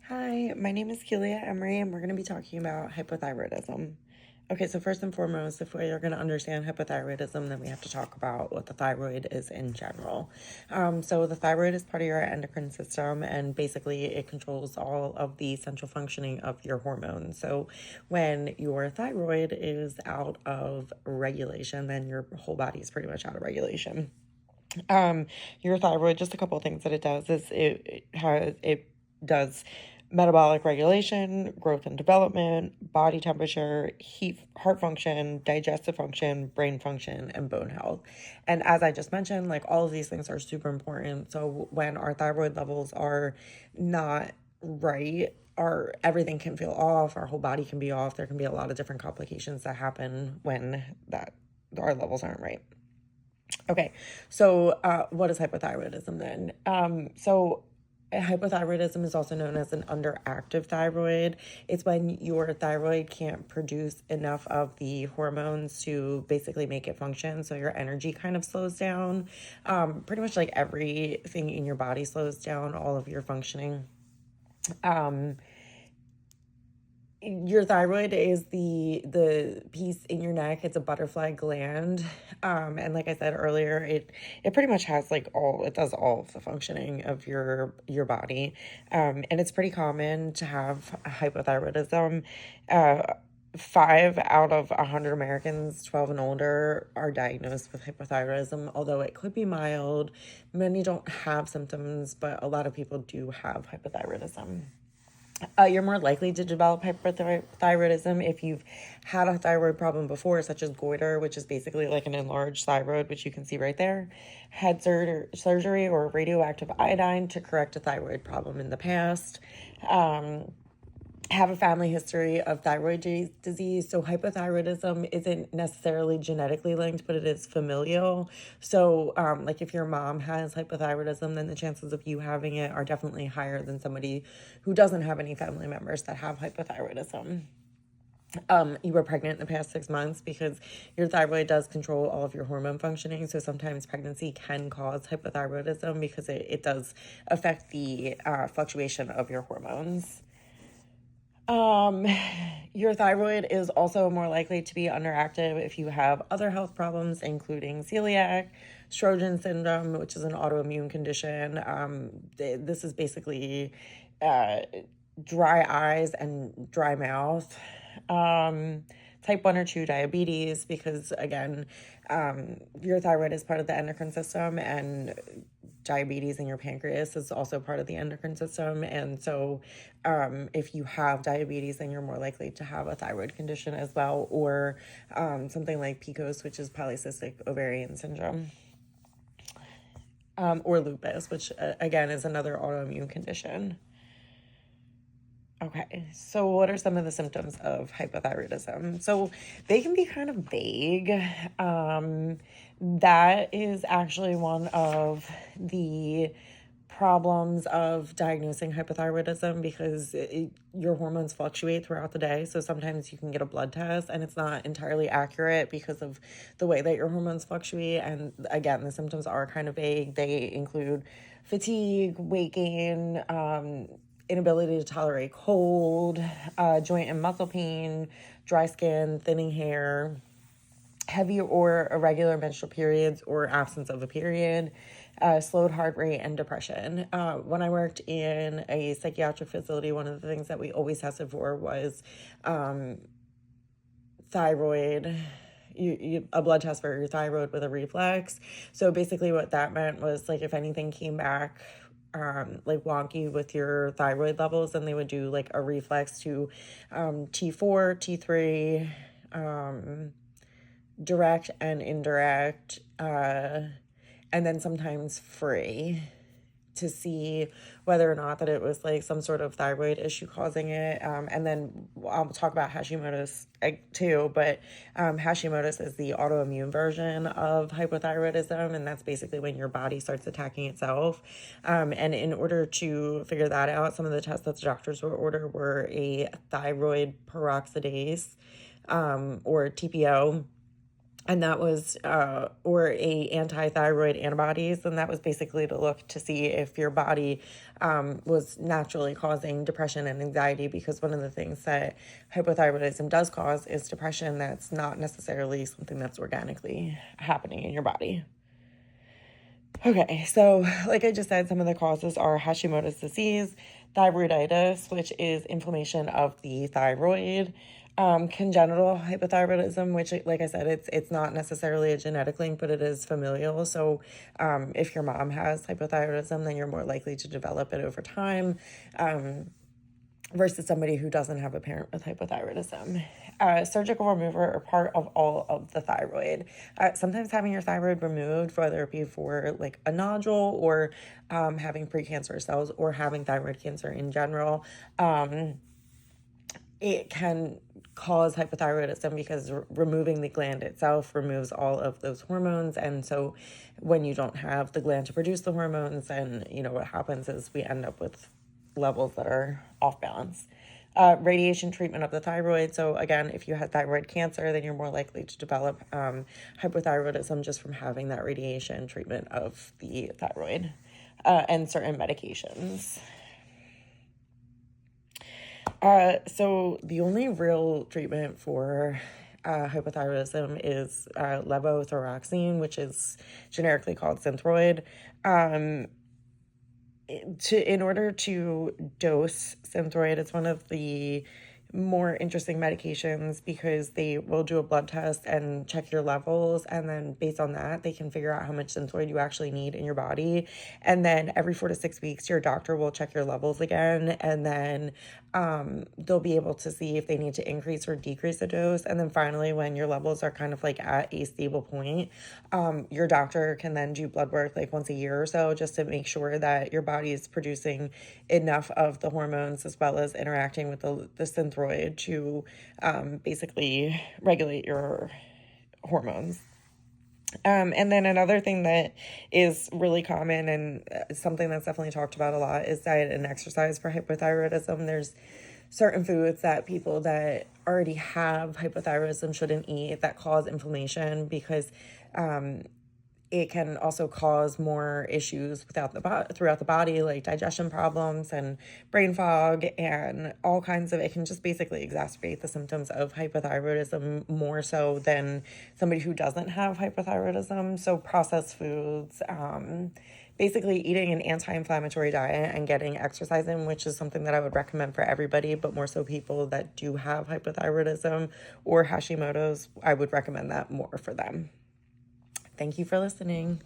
Hi, my name is Kelia Emery, and we're going to be talking about hypothyroidism. Okay, so first and foremost, if we're going to understand hypothyroidism, then we have to talk about what the thyroid is in general. So the thyroid is part of your endocrine system, and basically it controls all of the central functioning of your hormones. So when your thyroid is out of regulation, then your whole body is pretty much out of regulation. Your thyroid, just a couple of things that it does is it does metabolic regulation, growth and development, body temperature, heart function, digestive function, brain function, and bone health. And as I just mentioned, like all of these things are super important. So when our thyroid levels are not right, everything can feel off, our whole body can be off. There can be a lot of different complications that happen when that our levels aren't right. Okay, so what is hypothyroidism then? Hypothyroidism is also known as an underactive thyroid. It's when your thyroid can't produce enough of the hormones to basically make it function. So your energy kind of slows down. Pretty much like everything in your body slows down, all of your functioning. Your thyroid is the piece in your neck. It's a butterfly gland, and like I said earlier, it pretty much has it does all of the functioning of your body, and it's pretty common to have hypothyroidism. 5 out of 100 Americans 12 and older are diagnosed with hypothyroidism, although it could be mild. Many don't have symptoms, but a lot of people do have hypothyroidism. You're more likely to develop hyperthyroidism if you've had a thyroid problem before, such as goiter, which is basically like an enlarged thyroid, which you can see right there, had surgery or radioactive iodine to correct a thyroid problem in the past, have a family history of thyroid disease. So hypothyroidism isn't necessarily genetically linked, but it is familial. So like if your mom has hypothyroidism, then the chances of you having it are definitely higher than somebody who doesn't have any family members that have hypothyroidism. You were pregnant in the past 6 months, because your thyroid does control all of your hormone functioning. So sometimes pregnancy can cause hypothyroidism because it does affect the fluctuation of your hormones. Um, your thyroid is also more likely to be underactive if you have other health problems, including celiac, Sjögren's syndrome, which is an autoimmune condition. This is basically uh, dry eyes and dry mouth. Type 1 or 2 diabetes, because again, your thyroid is part of the endocrine system, and diabetes in your pancreas is also part of the endocrine system. And so if you have diabetes, then you're more likely to have a thyroid condition as well, or something like PCOS, which is polycystic ovarian syndrome, or lupus, which again is another autoimmune condition. Okay, so what are some of the symptoms of hypothyroidism? So they can be kind of vague. That is actually one of the problems of diagnosing hypothyroidism, because your hormones fluctuate throughout the day. So sometimes you can get a blood test and it's not entirely accurate because of the way that your hormones fluctuate. And again, the symptoms are kind of vague. They include fatigue, weight gain, inability to tolerate cold, joint and muscle pain, dry skin, thinning hair, heavy or irregular menstrual periods or absence of a period, slowed heart rate, and depression. When I worked in a psychiatric facility, one of the things that we always tested for was thyroid. A blood test for your thyroid with a reflex. So basically what that meant was, like, if anything came back like wonky with your thyroid levels, then they would do like a reflex to T4, T3, direct and indirect, and then sometimes free, to see whether or not that it was like some sort of thyroid issue causing it. And then I'll talk about Hashimoto's too, but Hashimoto's is the autoimmune version of hypothyroidism, and that's basically when your body starts attacking itself. And in order to figure that out, some of the tests that the doctors would order were a thyroid peroxidase, or TPO, and that was or a anti-thyroid antibodies, and that was basically to look to see if your body was naturally causing depression and anxiety, because one of the things that hypothyroidism does cause is depression that's not necessarily something that's organically happening in your body. Okay, so like I just said, some of the causes are Hashimoto's disease, thyroiditis, which is inflammation of the thyroid, congenital hypothyroidism, which, like I said, it's not necessarily a genetic link, but it is familial. So, if your mom has hypothyroidism, then you're more likely to develop it over time. Versus somebody who doesn't have a parent with hypothyroidism. Surgical removal are part of all of the thyroid. Sometimes having your thyroid removed, whether it be for like a nodule or having precancerous cells or having thyroid cancer in general, it can cause hypothyroidism because removing the gland itself removes all of those hormones. And so when you don't have the gland to produce the hormones, then, what happens is we end up with levels that are off balance. Radiation treatment of the thyroid. So again, if you had thyroid cancer, then you're more likely to develop hypothyroidism just from having that radiation treatment of the thyroid, and certain medications. So the only real treatment for hypothyroidism is levothyroxine, which is generically called Synthroid. In order to dose Synthroid, it's one of the more interesting medications because they will do a blood test and check your levels, and then based on that they can figure out how much Synthroid you actually need in your body. And then every 4 to 6 weeks your doctor will check your levels again, and then they'll be able to see if they need to increase or decrease the dose. And then finally, when your levels are kind of like at a stable point, your doctor can then do blood work like once a year or so, just to make sure that your body is producing enough of the hormones as well as interacting with the Synthroid to basically regulate your hormones. And then another thing that is really common and something that's definitely talked about a lot is diet and exercise for hypothyroidism. There's certain foods that people that already have hypothyroidism shouldn't eat that cause inflammation, because it can also cause more issues throughout the body, like digestion problems and brain fog and all kinds of. It can just basically exacerbate the symptoms of hypothyroidism more so than somebody who doesn't have hypothyroidism. So processed foods, basically eating an anti-inflammatory diet and getting exercise in, which is something that I would recommend for everybody, but more so people that do have hypothyroidism or Hashimoto's, I would recommend that more for them. Thank you for listening.